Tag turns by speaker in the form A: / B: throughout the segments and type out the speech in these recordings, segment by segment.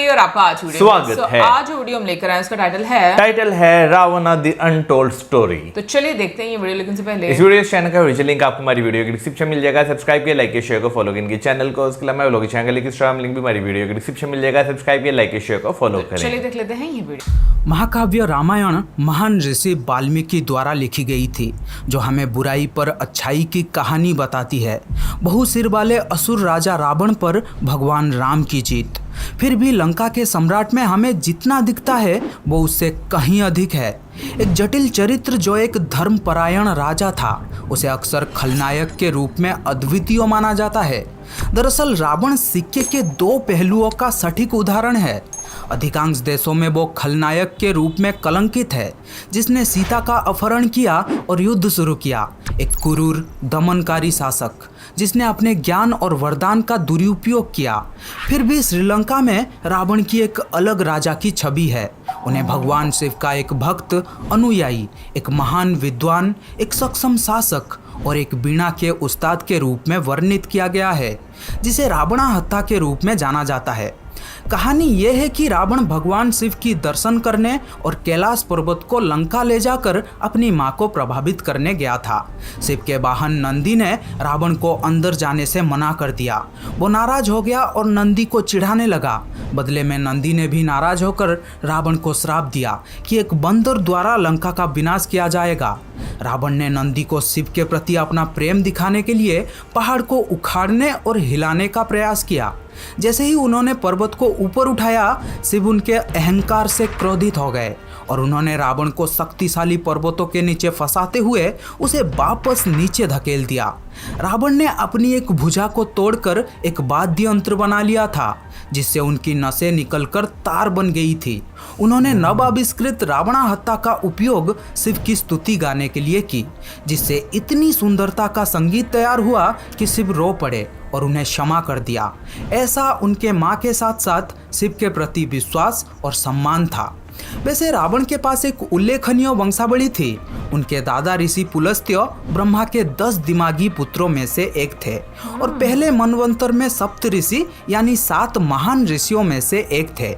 A: जी और आपका आज वीडियो
B: स्वागत है।
A: आज जो वीडियो हम लेकर आए उसका टाइटल है
B: रावणा द अनटोल्ड स्टोरी।
A: तो चलिए देखते हैं ये वीडियो। लेकिन से पहले
B: इस वीडियो चैनल का ओरिजिनल लिंक आपको हमारी वीडियो के डिस्क्रिप्शन मिल जाएगा। सब्सक्राइब किया, लाइक किया, शेयर को फॉलो इनके चैनल को। उसके अलावा व्लॉग चैनल का इंस्टाग्राम लिंक भी हमारी वीडियो के डिस्क्रिप्शन मिल जाएगा। सब्सक्राइब किया, लाइक किया, शेयर को फॉलो करें।
A: चलिए देख लेते हैं ये वीडियो।
C: महाकाव्य रामायण महान ऋषि वाल्मीकि द्वारा लिखी गई थी, जो हमें बुराई पर अच्छाई की कहानी बताती है। बहुसिर वाले असुर राजा रावण पर भगवान राम की जीत। फिर भी लंका के सम्राट में हमें जितना दिखता है वो उससे कहीं अधिक है। एक जटिल चरित्र जो एक धर्मपरायण राजा था, उसे अक्सर खलनायक के रूप में अद्वितीय माना जाता है। दरअसल रावण सिक्के के दो पहलुओं का सटीक उदाहरण है। अधिकांश देशों में वो खलनायक के रूप में कलंकित है, जिसने सीता का अपहरण किया और युद्ध शुरू किया। एक क्रूर दमनकारी शासक जिसने अपने ज्ञान और वरदान का दुरुपयोग किया। फिर भी श्रीलंका में रावण की एक अलग राजा की छवि है। उन्हें भगवान शिव का एक भक्त अनुयायी, एक महान विद्वान, एक सक्षम शासक और एक बीणा के उस्ताद के रूप में वर्णित किया गया है, जिसे रावणाहत्ता के रूप में जाना जाता है। कहानी यह है कि रावण भगवान शिव की दर्शन करने और कैलाश पर्वत को लंका ले जाकर अपनी मां को प्रभावित करने गया था। शिव के वाहन नंदी ने रावण को अंदर जाने से मना कर दिया। वो नाराज हो गया और नंदी को चिढ़ाने लगा। बदले में नंदी ने भी नाराज होकर रावण को श्राप दिया कि एक बंदर द्वारा लंका का विनाश किया जाएगा। रावण ने नंदी को शिव के प्रति अपना प्रेम दिखाने के लिए पहाड़ को उखाड़ने और हिलाने का प्रयास किया। जैसे ही उन्होंने पर्वत को ऊपर उठाया, शिव उनके अहंकार से क्रोधित हो गए और उन्होंने रावण को शक्तिशाली पर्वतों के नीचे फंसाते हुए उसे वापस नीचे धकेल दिया। रावण ने अपनी एक भुजा को तोड़कर एक वाद्य यंत्र बना लिया था, जिससे उनकी नसें निकलकर तार बन गई थी। उन्होंने नव आविष्कृत रावणाहत्ता का उपयोग शिव की स्तुति गाने के लिए की, जिससे इतनी सुंदरता का संगीत तैयार हुआ कि शिव रो पड़े और उन्हें क्षमा कर दिया। ऐसा उनके मां के साथ साथ शिव के प्रति विश्वास और सम्मान था। वैसे रावण के पास एक उल्लेखनीय वंशावली थी। उनके दादा ऋषि पुलस्त्य ब्रह्मा के 10 दिमागी पुत्रों में से एक थे और पहले मनवंतर में सप्त ऋषि यानी 7 महान ऋषियों में से एक थे।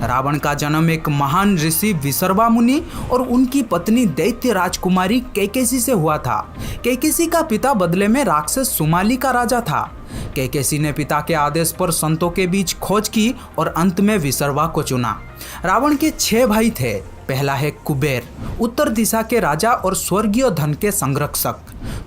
C: रावण का जन्म एक महान ऋषि विसर्वा मुनि और उनकी पत्नी दैत्य राजकुमारी कैकेसी से हुआ था। कैकेसी का पिता बदले में राक्षस सुमाली का राजा था। कैकेसी ने पिता के आदेश पर संतों के बीच खोज की और अंत में विसर्वा को चुना। रावण के 6 भाई थे। पहला है कुबेर, उत्तर दिशा के राजा और स्वर्गीय धन के संरक्षक।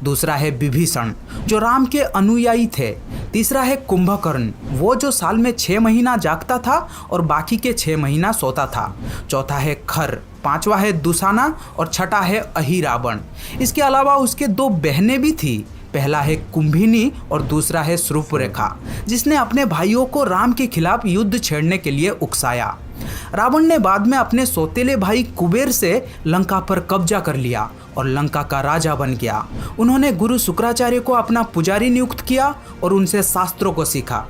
C: दूसरा है विभीषण, जो राम के अनुयायी थे। तीसरा है कुंभकर्ण, वो जो साल में 6 महीना जागता था और बाकी के 6 महीना सोता था। चौथा है खर, पांचवा है दुशाना और छठा है अहिरावण। इसके अलावा उसके 2 बहनें भी थी। पहला है कुंभिनी और दूसरा है श्रुपरेखा, जिसने अपने भाइयों को राम के खिलाफ युद्ध छेड़ने के लिए उकसाया। रावण ने बाद में अपने सौतेले भाई कुबेर से लंका पर कब्जा कर लिया और लंका का राजा बन गया। उन्होंने गुरु शुक्राचार्य को अपना पुजारी नियुक्त किया और उनसे शास्त्रों को सीखा।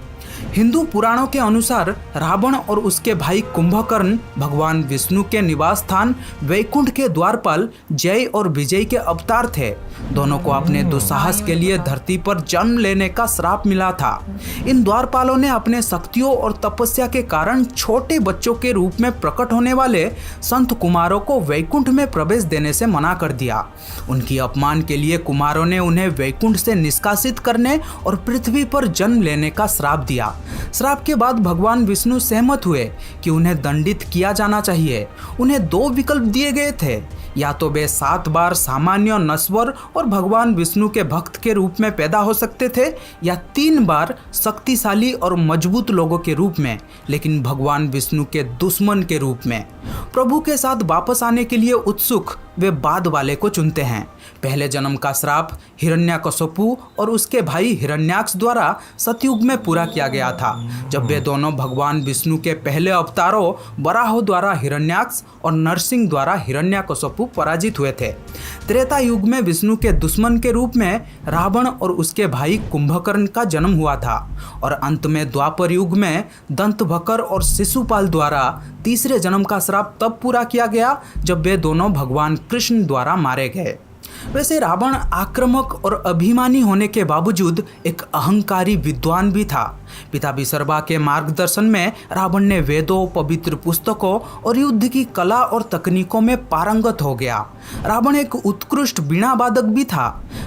C: हिंदू पुराणों के अनुसार रावण और उसके भाई कुंभकर्ण भगवान विष्णु के निवास स्थान वैकुंठ के द्वारपाल जय और विजय के अवतार थे। दोनों को अपने दुस्साहस के लिए धरती पर जन्म लेने का श्राप मिला था। इन द्वारपालों ने अपने शक्तियों और तपस्या के कारण छोटे बच्चों के रूप में प्रकट होने वाले संत कुमारों को वैकुंठ में प्रवेश देने से मना कर दिया। उनकी अपमान के लिए कुमारों ने उन्हें वैकुंठ से निष्कासित करने और पृथ्वी पर जन्म लेने का श्राप दिया। श्राप के बाद भगवान विष्णु सहमत हुए कि उन्हें दंडित किया जाना चाहिए। उन्हें 2 विकल्प दिए गए थे, या तो वे 7 बार सामान्य नश्वर और भगवान विष्णु के भक्त के रूप में पैदा हो सकते थे, या 3 बार शक्तिशाली और मजबूत लोगों के रूप में, लेकिन भगवान विष्णु के दुश्मन के रूप में। प्रभु के साथ वापस आने के लिए उत्सुक वे बाद वाले को चुनते हैं। पहले जन्म का श्राप हिरण्यकशिपु और उसके भाई हिरण्याक्ष द्वारा सतयुग में पूरा किया गया था, जब वे दोनों भगवान विष्णु के पहले अवतारों वराह द्वारा हिरण्याक्ष और नरसिंह द्वारा हिरण्यकशिपु पराजित हुए थे। त्रेता युग में विष्णु के दुश्मन के रूप में रावण और उसके भाई कुंभकर्ण का जन्म हुआ था और अंत में द्वापर युग में दंतभकर और शिशुपाल द्वारा तीसरे जन्म का श्राप तब पूरा किया गया जब वे दोनों भगवान कृष्ण द्वारा मारे गए। वैसे रावण आक्रामक और अभिमानी होने के बावजूद एक अहंकारी विद्वान भी था। पिता विसर्वा के मार्गदर्शन में रावण ने वेदों, पवित्र पुस्तकों और युद्ध की कला और तकनीकों में पारंगत हो गया। रावण एक उत्कृष्ट वीणा वादक भी था।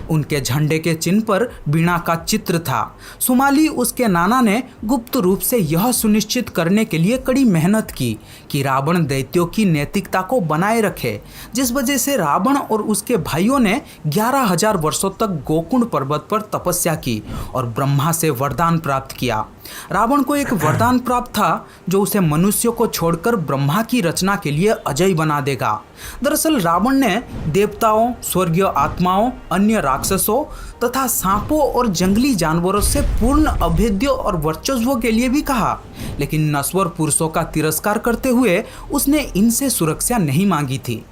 C: उनके झंडे के चिन्ह पर वीणा का चित्र था। सुमाली उसके नाना ने गुप्त रूप से यह सुनिश्चित करने के लिए कड़ी मेहनत की कि रावण दैत्यों की नैतिकता को बनाए रखे, जिस वजह से रावण और उसके भाइयों ने 11,000 वर्षों तक गोकुंड पर्वत पर तपस्या की और ब्रह्मा से वरदान प्राप्त किया। रावण को एक वरदान प्राप्त था जो उसे मनुष्यों को छोड़कर ब्रह्मा की रचना के लिए अजय बना देगा। दरअसल रावण ने देवताओं, स्वर्गीय आत्माओं, अन्य राक्षसों तथा सांपों और जंगली जानवरों से पूर्ण अभेद्य और वर्चस्व के लिए भी कहा, लेकिन नश्वर पुरुषों का तिरस्कार करते हुए उसने इनसे सुरक्षा नहीं मांगी थी।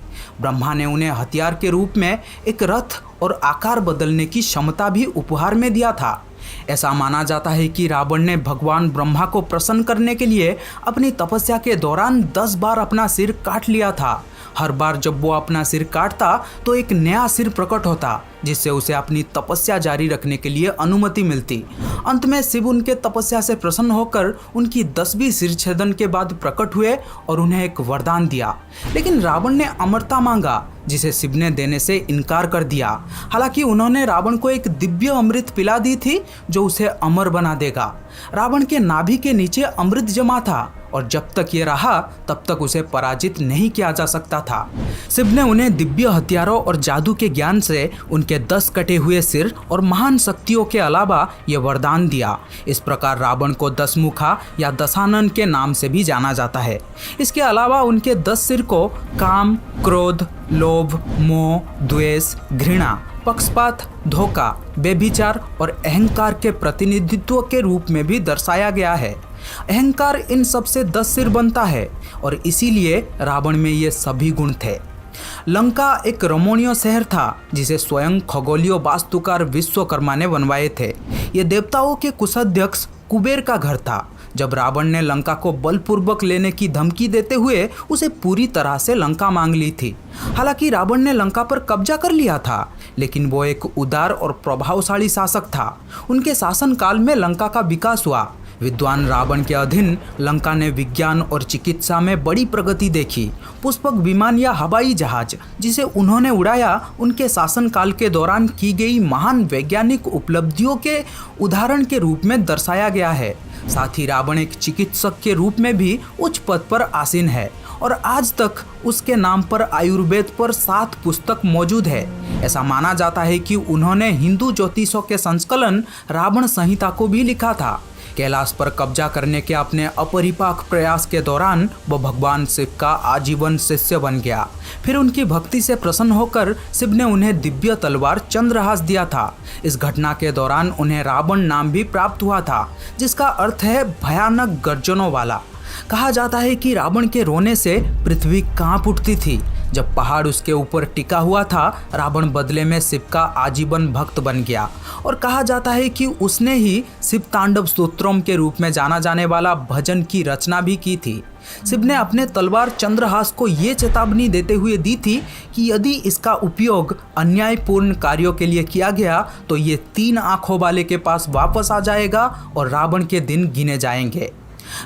C: ब्रह्मा ने उन्हें हथियार के रूप में एक रथ और आकार बदलने की क्षमता भी उपहार में दिया था। ऐसा माना जाता है कि रावण ने भगवान ब्रह्मा को प्रसन्न करने के लिए अपनी तपस्या के दौरान 10 बार अपना सिर काट लिया था। हर बार जब वो अपना सिर काटता तो एक नया सिर प्रकट होता, जिससे उसे अपनी तपस्या जारी रखने के लिए अनुमति मिलती। अंत में शिव उनके तपस्या से प्रसन्न होकर उनकी 10वीं सिर छेदन के बाद प्रकट हुए और उन्हें एक वरदान दिया। लेकिन रावण ने अमरता मांगा, जिसे शिव ने देने से इनकार कर दिया। हालांकि उन्होंने रावण को एक दिव्य अमृत पिला दी थी जो उसे अमर बना देगा। रावण के नाभि के नीचे अमृत जमा था और जब तक ये रहा तब तक उसे पराजित नहीं किया जा सकता था। शिव ने उन्हें दिव्य हथियारों और जादू के ज्ञान से उनके 10 कटे हुए सिर और महान शक्तियों के अलावा ये वरदान दिया। इस प्रकार रावण को 10 मुखा या दशानन के नाम से भी जाना जाता है। इसके अलावा उनके 10 सिर को काम, क्रोध, लोभ, मोह, द्वेष, घृणा, पक्षपात, धोखा, बेभिचार और अहंकार के प्रतिनिधित्व के रूप में भी दर्शाया गया है। अहंकार इन सब से 10 सिर बनता है और इसीलिए रावण में ये सभी गुण थे। लंका एक रमणीय शहर था जिसे स्वयं खगोलीय वास्तुकार विश्वकर्मा ने बनवाए थे। ये देवताओं के कुशाध्यक्ष कुबेर का घर था। जब रावण ने लंका को बलपूर्वक लेने की धमकी देते हुए उसे पूरी तरह से लंका मांग ली थी। हालांकि रावण ने लंका पर कब्जा कर लिया था, लेकिन वो एक उदार और प्रभावशाली शासक था। उनके शासनकाल में लंका का विकास हुआ। विद्वान रावण के अधीन लंका ने विज्ञान और चिकित्सा में बड़ी प्रगति देखी। पुष्पक विमान या हवाई जहाज जिसे उन्होंने उड़ाया उनके शासनकाल के दौरान की गई महान वैज्ञानिक उपलब्धियों के उदाहरण के रूप में दर्शाया गया है। साथ ही रावण एक चिकित्सक के रूप में भी उच्च पद पर आसीन है और आज तक उसके नाम पर आयुर्वेद पर 7 पुस्तक मौजूद है। ऐसा माना जाता है कि उन्होंने हिंदू ज्योतिषों के संकलन रावण संहिता को भी लिखा था। कैलाश पर कब्जा करने के अपने अपरिपाक प्रयास के दौरान वो भगवान शिव का आजीवन शिष्य बन गया। फिर उनकी भक्ति से प्रसन्न होकर शिव ने उन्हें दिव्य तलवार चंद्रहास दिया था। इस घटना के दौरान उन्हें रावण नाम भी प्राप्त हुआ था, जिसका अर्थ है भयानक गर्जनों वाला। कहा जाता है कि रावण के रोने से पृथ्वी कांप उठती थी। जब पहाड़ उसके ऊपर टिका हुआ था, रावण बदले में शिव का आजीवन भक्त बन गया और कहा जाता है कि उसने ही शिव तांडव स्तोत्रम के रूप में जाना जाने वाला भजन की रचना भी की थी। शिव ने अपने तलवार चंद्रहास को ये चेतावनी देते हुए दी थी कि यदि इसका उपयोग अन्यायपूर्ण कार्यों के लिए किया गया तो ये 3 आंखों वाले के पास वापस आ जाएगा और रावण के दिन गिने जाएंगे।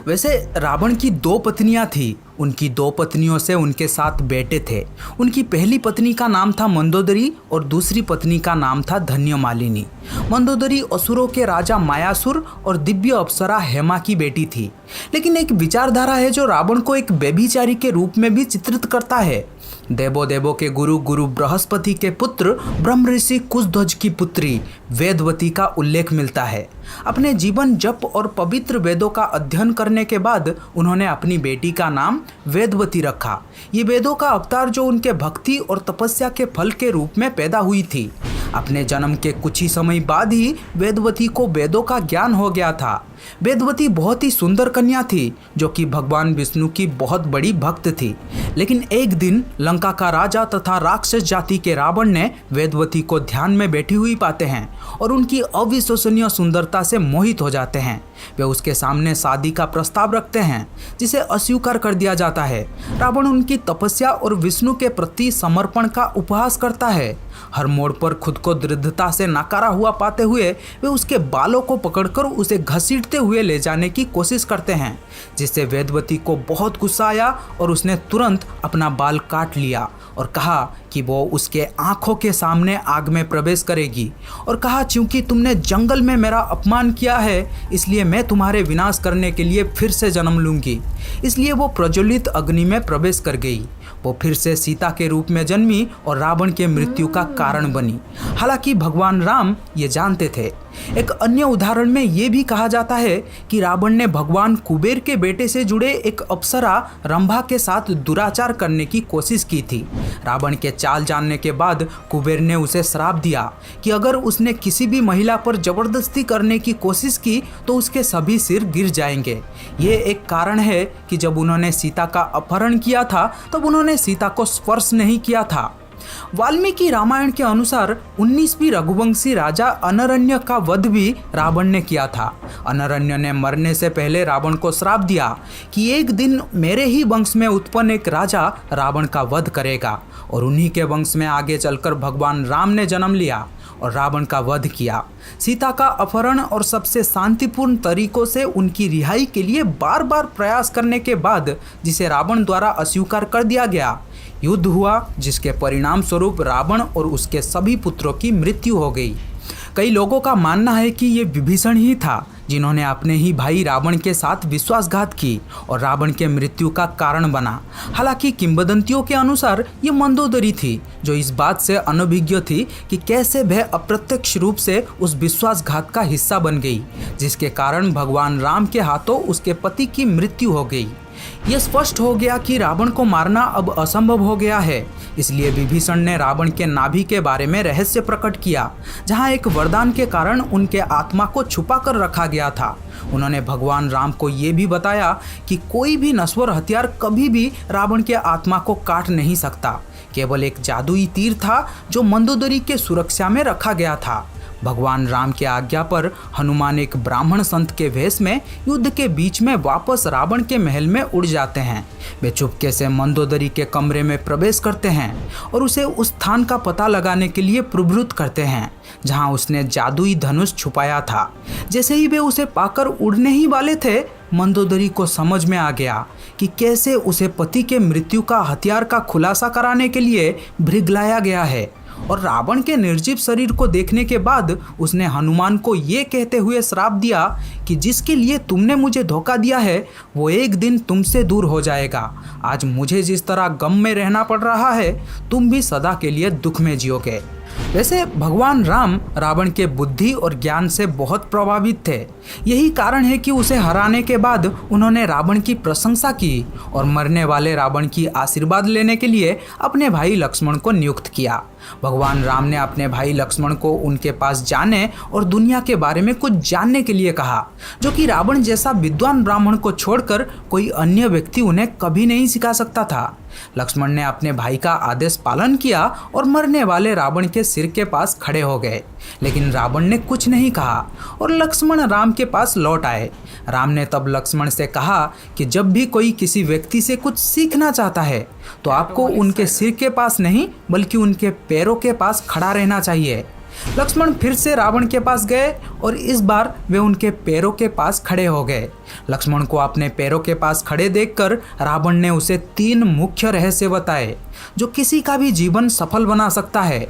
C: वैसे रावण की 2 पत्नियां थी। उनकी 2 पत्नियों से उनके 7 बेटे थे। उनकी पहली पत्नी का नाम था मंदोदरी और दूसरी पत्नी का नाम था धन्यमालिनी। मंदोदरी असुरों के राजा मायासुर और दिव्य अप्सरा हेमा की बेटी थी। लेकिन एक विचारधारा है जो रावण को एक व्यभिचारी के रूप में भी चित्रित करता है। देवों के गुरु बृहस्पति के पुत्र ब्रह्म ऋषि कुशध्वज की पुत्री वेदवती का उल्लेख मिलता है। अपने जीवन जप और पवित्र वेदों का अध्ययन करने के बाद उन्होंने अपनी बेटी का नाम वेदवती रखा। ये वेदों का अवतार जो उनके भक्ति और तपस्या के फल के रूप में पैदा हुई थी। अपने जन्म के कुछ ही समय बाद ही वेदवती को वेदों का ज्ञान हो गया था। वेदवती बहुत ही सुंदर कन्या थी जो कि भगवान विष्णु की बहुत बड़ी भक्त थी। लेकिन एक दिन लंका का राजा तथा राक्षस जाति के रावण ने वेदवती को ध्यान में बैठी हुई पाते हैं और उनकी अविश्वसनीय सुंदरता से मोहित हो जाते हैं। वे उसके सामने शादी का प्रस्ताव रखते हैं, जिसे अस्वीकार कर दिया जाता है। रावण उनकी तपस्या और विष्णु के प्रति समर्पण का उपहास करता है। हर मोड़ पर खुद को दृढ़ता से नकारा हुआ पाते हुए वे उसके बालों को पकड़कर उसे घसीटते घसीटते हुए ले जाने की कोशिश करते हैं, जिससे वेदवती को बहुत गुस्सा आया और उसने तुरंत अपना बाल काट लिया और कहा कि वो उसके आंखों के सामने आग में प्रवेश करेगी और कहा, क्योंकि तुमने जंगल में मेरा अपमान किया है इसलिए मैं तुम्हारे विनाश करने के लिए फिर से जन्म लूँगी। इसलिए वो प्रज्वलित अग्नि में प्रवेश कर गई। वो फिर से सीता के रूप में जन्मी और रावण के मृत्यु का कारण बनी। हालांकि भगवान राम ये जानते थे। एक अन्य उदाहरण में ये भी कहा जाता है कि रावण ने भगवान कुबेर के बेटे से जुड़े एक अप्सरा रंभा के साथ दुराचार करने की कोशिश की थी। रावण के चाल जानने के बाद कुबेर ने उसे श्राप दिया कि अगर उसने किसी भी महिला पर जबरदस्ती करने की कोशिश की तो उसके सभी सिर गिर जाएंगे। ये एक कारण है कि जब उन्होंने सीता का अपहरण किया था तब उन्होंने सीता को स्पर्श नहीं किया था। वाल्मीकि रामायण के अनुसार 19वीं रघुवंशी राजा अनरण्य का वध भी रावण ने किया था। अनरण्य ने मरने से पहले रावण को श्राप दिया कि एक दिन मेरे ही वंश में उत्पन्न एक राजा रावण का वध करेगा, और उन्हीं के वंश में आगे चलकर भगवान राम ने जन्म लिया और रावण का वध किया। सीता का अपहरण और सबसे शांतिपूर्ण तरीकों से उनकी रिहाई के लिए बार बार प्रयास करने के बाद जिसे रावण द्वारा अस्वीकार कर दिया गया, युद्ध हुआ जिसके परिणाम स्वरूप रावण और उसके सभी पुत्रों की मृत्यु हो गई। कई लोगों का मानना है कि ये विभीषण ही था जिन्होंने अपने ही भाई रावण के साथ विश्वासघात की और रावण के मृत्यु का कारण बना। हालांकि किंवदंतियों के अनुसार ये मंदोदरी थी जो इस बात से अनभिज्ञ थी कि कैसे वह अप्रत्यक्ष रूप से उस विश्वासघात का हिस्सा बन गई, जिसके कारण भगवान राम के हाथों उसके पति की मृत्यु हो गई। यह स्पष्ट हो गया कि रावण को मारना अब असंभव हो गया है। इसलिए विभीषण ने रावण के नाभि के बारे में रहस्य प्रकट किया, जहां एक वरदान के कारण उनके आत्मा को छुपा कर रखा गया था। उन्होंने भगवान राम को ये भी बताया कि कोई भी नश्वर हथियार कभी भी रावण के आत्मा को काट नहीं सकता। केवल एक जादुई तीर था जो मंदोदरी के सुरक्षा में रखा गया था। भगवान राम के आज्ञा पर हनुमान एक ब्राह्मण संत के वेश में युद्ध के बीच में वापस रावण के महल में उड़ जाते हैं। वे चुपके से मंदोदरी के कमरे में प्रवेश करते हैं और उसे उस स्थान का पता लगाने के लिए प्रवृत्त करते हैं जहां उसने जादुई धनुष छुपाया था। जैसे ही वे उसे पाकर उड़ने ही वाले थे, मंदोदरी को समझ में आ गया कि कैसे उसे पति के मृत्यु का हथियार का खुलासा कराने के लिए भृगलाया गया है। और रावण के निर्जीव शरीर को देखने के बाद उसने हनुमान को ये कहते हुए श्राप दिया कि जिसके लिए तुमने मुझे धोखा दिया है वो एक दिन तुमसे दूर हो जाएगा। आज मुझे जिस तरह गम में रहना पड़ रहा है, तुम भी सदा के लिए दुख में जियोगे। वैसे भगवान राम रावण के बुद्धि और ज्ञान से बहुत प्रभावित थे। यही कारण है कि उसे हराने के बाद उन्होंने रावण की प्रशंसा की और मरने वाले रावण की आशीर्वाद लेने के लिए अपने भाई लक्ष्मण को नियुक्त किया। भगवान राम ने अपने भाई लक्ष्मण को उनके पास जाने और दुनिया के बारे में कुछ जानने के लिए कहा, जो कि रावण जैसा विद्वान ब्राह्मण को छोड़कर कोई अन्य व्यक्ति उन्हें कभी नहीं सिखा सकता था। लक्ष्मण ने अपने भाई का आदेश पालन किया और मरने वाले रावण के सिर के पास खड़े हो गए, लेकिन रावण ने कुछ नहीं कहा और लक्ष्मण राम के पास लौट आए। राम ने तब लक्ष्मण से कहा कि जब भी कोई किसी व्यक्ति से कुछ सीखना चाहता है तो आपको उनके सिर के पास नहीं बल्कि उनके पैरों के पास खड़ा रहना चाहिए। लक्ष्मण फिर से रावण के पास गए और इस बार वे उनके पैरों के पास खड़े हो गए। लक्ष्मण को अपने पैरों के पास खड़े देखकर रावण ने उसे 3 मुख्य रहस्य बताए जो किसी का भी जीवन सफल बना सकता है।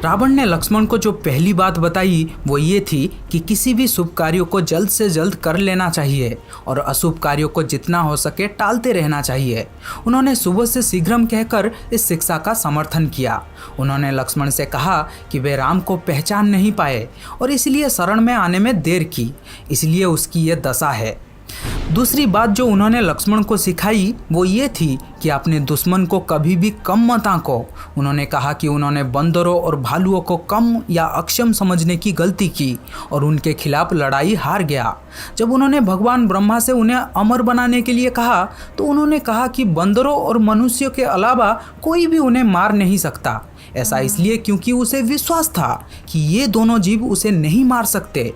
C: रावण ने लक्ष्मण को जो पहली बात बताई वो ये थी कि किसी भी शुभ कार्यों को जल्द से जल्द कर लेना चाहिए और अशुभ कार्यों को जितना हो सके टालते रहना चाहिए। उन्होंने सुबह से शीघ्रम कहकर इस शिक्षा का समर्थन किया। उन्होंने लक्ष्मण से कहा कि वे राम को पहचान नहीं पाए और इसलिए शरण में आने में देर की, इसलिए उसकी ये दशा है। दूसरी बात जो उन्होंने लक्ष्मण को सिखाई वो ये थी कि अपने दुश्मन को कभी भी कम मत आंको। उन्होंने कहा कि उन्होंने बंदरों और भालुओं को कम या अक्षम समझने की गलती की और उनके खिलाफ लड़ाई हार गया। जब उन्होंने भगवान ब्रह्मा से उन्हें अमर बनाने के लिए कहा तो उन्होंने कहा कि बंदरों और मनुष्यों के अलावा कोई भी उन्हें मार नहीं सकता। ऐसा इसलिए क्योंकि उसे विश्वास था कि ये दोनों जीव उसे नहीं मार सकते।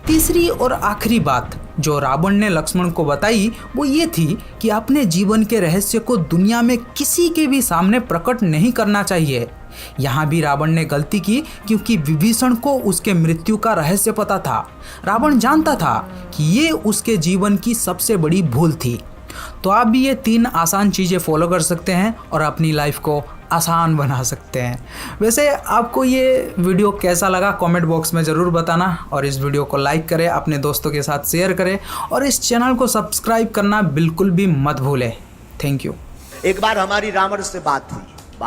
C: तीसरी और आखिरी बात जो रावण ने लक्ष्मण को बताई वो ये थी कि अपने जीवन के रहस्य को दुनिया में किसी के भी सामने प्रकट नहीं करना चाहिए। यहाँ भी रावण ने गलती की क्योंकि विभीषण को उसके मृत्यु का रहस्य पता था। रावण जानता था कि ये उसके जीवन की सबसे बड़ी भूल थी। तो आप भी ये 3 आसान चीज़ें फॉलो कर सकते हैं और अपनी लाइफ को आसान बना सकते हैं। वैसे आपको ये वीडियो कैसा लगा कमेंट बॉक्स में ज़रूर बताना, और इस वीडियो को लाइक करें, अपने दोस्तों के साथ शेयर करें और इस चैनल को सब्सक्राइब करना बिल्कुल भी मत भूलें। Thank you.
D: एक बार हमारी रावण से बात हुई।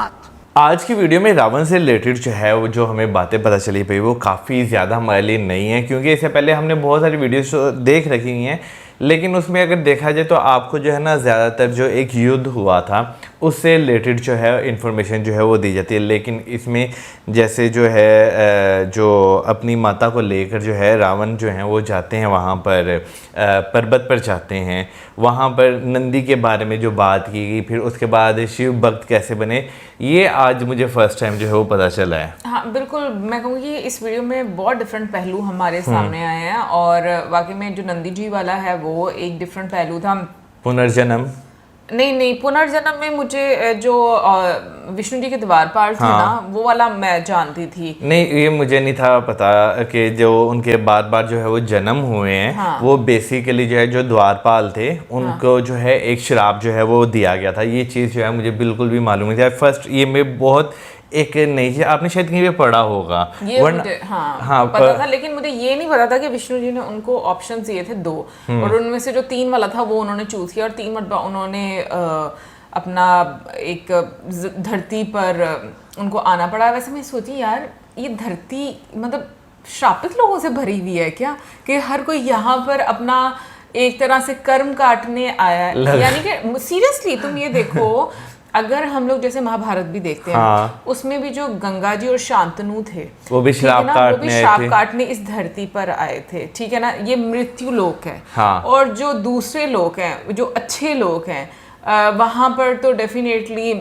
B: आज की वीडियो में रावण से रिलेटेड जो है वो जो हमें बातें पता चली भाई वो काफ़ी ज़्यादा हमारे लिए नई है, क्योंकि इससे पहले हमने बहुत सारी वीडियोस देख रखी हैं, लेकिन उसमें अगर देखा जाए तो आपको जो है ना ज़्यादातर जो एक युद्ध हुआ था उससे रिलेटेड जो है इन्फॉर्मेशन जो है वो दी जाती है। लेकिन इसमें जैसे जो है जो अपनी माता को लेकर जो है रावण जो है वो जाते हैं वहाँ पर पर्वत पर जाते हैं, वहाँ पर नंदी के बारे में जो बात की गई, फिर उसके बाद शिव भक्त कैसे बने, ये आज मुझे फर्स्ट टाइम जो है वो पता चला है।
A: हाँ बिल्कुल, मैं कहूँगी कि इस वीडियो में बहुत डिफरेंट पहलू हमारे सामने आए हैं, और वाकई में जो नंदी जी वाला है वो एक डिफरेंट पहलू था।
B: पुनर्जन्म
A: नहीं, पुनर्जन्म में मुझे जो विष्णु जी के द्वारपाल थे ना, वो वाला मैं जानती थी।
B: नहीं, ये मुझे नहीं था पता कि जो उनके बार बार जो है वो जन्म हुए हैं, वो बेसिकली जो है जो द्वारपाल थे उनको जो है एक श्राप जो है वो दिया गया था। ये चीज़ जो है मुझे बिल्कुल भी मालूम नहीं था फर्स्ट। ये मैं बहुत एक नई चीज, आपने शायद कहीं पे पढ़ा होगा
A: ये मुझे हाँ पता था, लेकिन मुझे ये नहीं पता था कि विष्णु जी ने उनको ऑप्शन दिए थे 2, और उनमें से जो 3 वाला था वो उन्होंने चूज किया, और 3 मरतबा उन्होंने अपना एक धरती पर उनको आना पड़ा। वैसे मैं सोची यार ये धरती मतलब श्रापित लोगों से भरी हुई है क्या, कि हर कोई यहाँ पर अपना एक तरह से कर्म काटने आया है। यानी कि सीरियसली तुम ये देखो, अगर हम लोग जैसे महाभारत भी देखते हैं, उसमें भी जो गंगा जी और शांतनु थे
B: वो भी श्राप
A: काटने इस धरती पर आए थे, ठीक है ना। ये मृत्यु लोक है। और जो दूसरे लोग हैं, जो अच्छे लोग हैं, वहां पर तो डेफिनेटली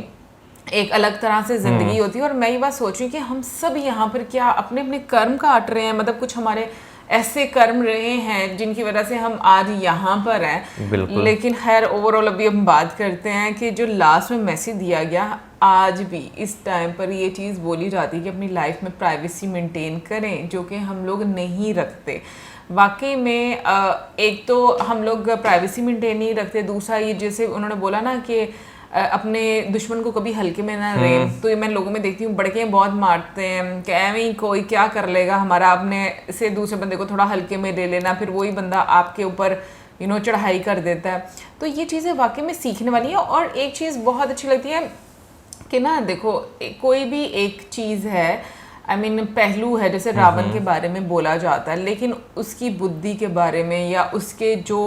A: एक अलग तरह से जिंदगी होती है। और मैं ये बात सोच रही हूँ कि हम सब यहाँ पर क्या अपने अपने कर्म काट रहे हैं, मतलब कुछ हमारे ऐसे कर्म रहे हैं जिनकी वजह से हम आज यहाँ पर हैं। लेकिन खैर ओवरऑल अभी हम बात करते हैं कि जो लास्ट में मैसेज दिया गया, आज भी इस टाइम पर ये चीज़ बोली जाती है कि अपनी लाइफ में प्राइवेसी मेंटेन करें, जो कि हम लोग नहीं रखते। वाकई में एक तो हम लोग प्राइवेसी मेंटेन नहीं रखते, दूसरा ये जैसे उन्होंने बोला ना कि अपने दुश्मन को कभी हल्के में ना लें। तो ये मैं लोगों में देखती हूँ, बड़के बहुत मारते हैं कि एवं कोई क्या कर लेगा हमारा, अपने से दूसरे बंदे को थोड़ा हल्के में ले लेना, फिर वही बंदा आपके ऊपर चढ़ाई कर देता है। तो ये चीज़ें वाकई में सीखने वाली है। और एक चीज़ बहुत अच्छी लगती है कि ना देखो, कोई भी एक चीज़ है, I mean, पहलू है, जैसे रावण के बारे में बोला जाता है, लेकिन उसकी बुद्धि के बारे में या उसके जो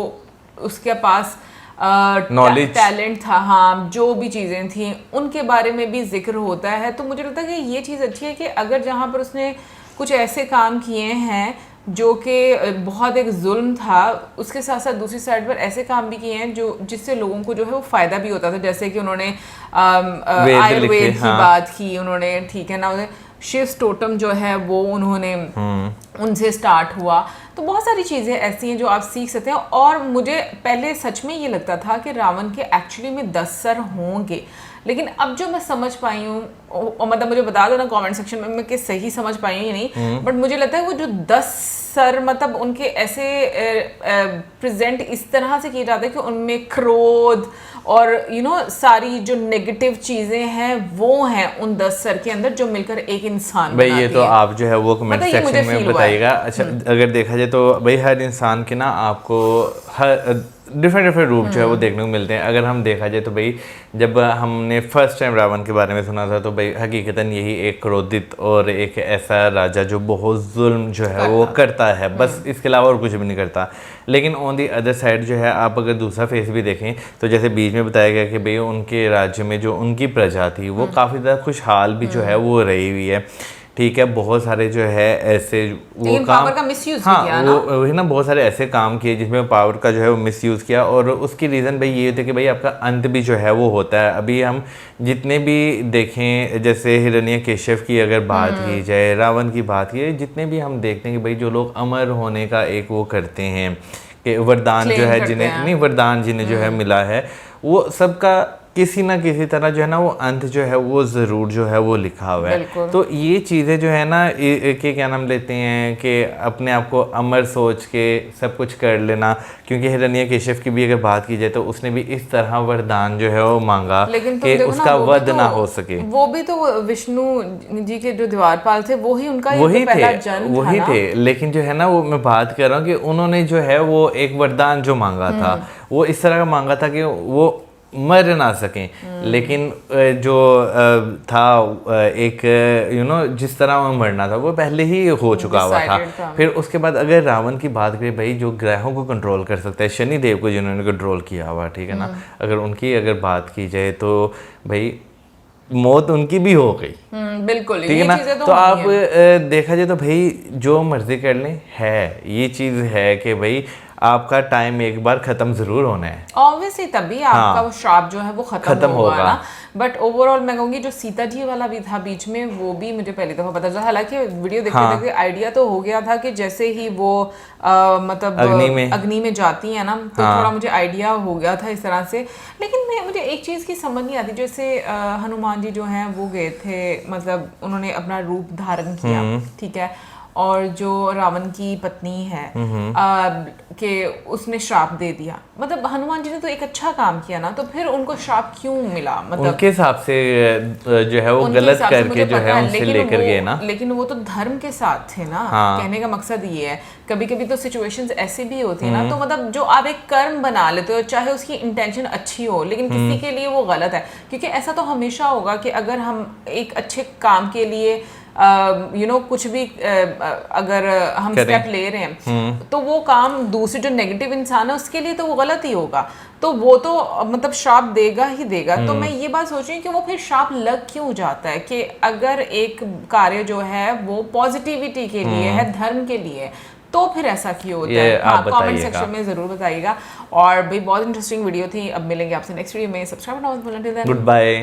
A: उसके पास नॉलेज टैलेंट था, हाँ, जो भी चीज़ें थी उनके बारे में भी जिक्र होता है। तो मुझे लगता है कि ये चीज़ अच्छी है कि अगर जहाँ पर उसने कुछ ऐसे काम किए हैं जो कि बहुत एक जुल्म था, उसके साथ साथ दूसरी साइड पर ऐसे काम भी किए हैं जो जिससे लोगों को जो है वो फ़ायदा भी होता था। जैसे कि उन्होंने आयुर्वेद की बात की उन्होंने, ठीक है ना, शिव टोटम जो है वो उन्होंने उनसे स्टार्ट हुआ। तो बहुत सारी चीज़ें ऐसी हैं जो आप सीख सकते हैं। और मुझे पहले सच में ये लगता था कि रावण के एक्चुअली में 10 सर होंगे, लेकिन अब जो मैं समझ पाई हूँ, मतलब मुझे बता दो ना कमेंट सेक्शन में मैं कि सही समझ पाई हूँ या नहीं, बट मुझे लगता है वो जो 10 सर मतलब उनके ऐसे प्रेजेंट इस तरह से किए जाते हैं कि उनमें क्रोध और सारी जो नेगेटिव चीजें हैं वो हैं उन 10 सर के अंदर, जो मिलकर एक इंसान
B: भाई ये तो आप जो है वो कमेंट सेक्शन में बताइएगा। अच्छा, अगर देखा जाए तो भाई हर इंसान के ना आपको हर डिफरेंट रूप जो है वो देखने को मिलते हैं। अगर हम देखा जाए तो भाई जब हमने फर्स्ट टाइम रावण के बारे में सुना था तो भाई हकीकतन यही एक क्रोधित और एक ऐसा राजा जो बहुत जुल्म जो है वो करता है, बस इसके अलावा और कुछ भी नहीं करता। लेकिन ऑन दी अदर साइड जो है आप अगर दूसरा फेस भी देखें तो जैसे बीच में बताया गया कि भाई उनके राज्य में जो उनकी प्रजा थी वो काफ़ी ज़्यादा खुशहाल भी जो है वो रही हुई है, ठीक है। बहुत सारे जो है ऐसे वो काम,
A: पावर का मिसयूज किया ना,
B: वो वही ना, बहुत सारे ऐसे काम किए जिसमें पावर का जो है वो मिसयूज़ किया। और उसकी रीज़न भाई ये होती है कि भाई आपका अंत भी जो है वो होता है। अभी हम जितने भी देखें, जैसे हिरण्यकेशिव की अगर बात की जाए, रावण की बात की, जितने भी हम देखते हैं कि भाई जो लोग अमर होने का एक वो करते हैं कि वरदान जो है जिन्हें नहीं वरदान जिन्हें जो है मिला है, वो सबका किसी ना किसी तरह जो है ना वो अंत जो है वो ज़रूर जो है वो लिखा हुआ है। तो ये चीज़ें जो है ना के क्या नाम लेते हैं कि अपने आप को अमर सोच के सब कुछ कर लेना, क्योंकि हिरण्यकशिप की भी अगर बात की जाए तो उसने भी इस तरह वरदान जो है वो मांगा कि उसका वध ना हो सके।
A: वो भी तो विष्णु जी के जो द्वारपाल थे वही उनका
B: वही
A: तो पहला जन्म
B: वही थे, लेकिन जो है ना वो मैं बात कर रहा हूँ कि उन्होंने जो है वो एक वरदान जो मांगा था वो इस तरह का मांगा था कि वो मर ना सकें, लेकिन जो था एक जिस तरह वो मरना था वो पहले ही हो चुका हुआ था। फिर उसके बाद अगर रावण की बात करें भाई, जो ग्रहों को कंट्रोल कर सकता है, शनि देव को जिन्होंने कंट्रोल किया हुआ, ठीक है ना, अगर उनकी अगर बात की जाए तो भाई मौत उनकी भी हो गई,
A: बिल्कुल,
B: ठीक है ना। तो आप देखा जाए तो भाई जो मर्जी कर लें, है ये चीज़ है कि भाई आपका टाइम एक बार खत्म जरूर होना है,
A: ऑब्वियसली तभी आपका वो श्राप जो है वो खत्म होगा ना। बट ओवरऑल मैं कहूँगी जो सीता जी वाला भी था बीच में, वो भी मुझे पहली दफा पता चला। हालांकि वीडियो देखते देखते आइडिया तो हो गया था कि जैसे ही वो मतलब अग्नि में जाती है ना, तो थोड़ा मुझे आइडिया हो गया था इस तरह से। लेकिन मुझे एक चीज़ की समझ नहीं आती, जैसे हनुमान जी जो हैं वो गए थे, मतलब उन्होंने अपना रूप धारण किया, ठीक है, और जो रावण की पत्नी है कि उसने श्राप दे दिया, मतलब हनुमान जी ने तो एक अच्छा काम किया ना, तो फिर उनको श्राप क्यों मिला? मतलब
B: उनके हिसाब से जो है वो गलत करके जो है उनसे लेकर गए ना,
A: लेकिन वो तो धर्म के साथ थे ना। कहने का मकसद ये है, कभी कभी तो सिचुएशंस ऐसी भी होती है ना, तो मतलब जो आप एक कर्म बना लेते हो, चाहे उसकी इंटेंशन अच्छी हो लेकिन किसी के लिए वो गलत है, क्योंकि ऐसा तो हमेशा होगा कि अगर हम एक अच्छे काम के लिए कुछ भी अगर हम स्टेप ले रहे हैं तो वो काम दूसरे जो नेगेटिव इंसान है उसके लिए तो वो गलत ही होगा, तो वो तो मतलब श्राप देगा ही देगा। तो मैं ये बात सोच रही हूँ कि वो फिर श्राप लग क्यों जाता है कि अगर एक कार्य जो है वो पॉजिटिविटी के लिए है, धर्म के लिए, तो फिर ऐसा क्यों होता है? हाँ, कमेंट सेक्शन में जरूर बताइएगा। और भाई बहुत इंटरेस्टिंग वीडियो थी, अब मिलेंगे आपसे नेक्स्ट वीडियो में। सब्सक्राइब करना मत भूलना।
B: Good bye.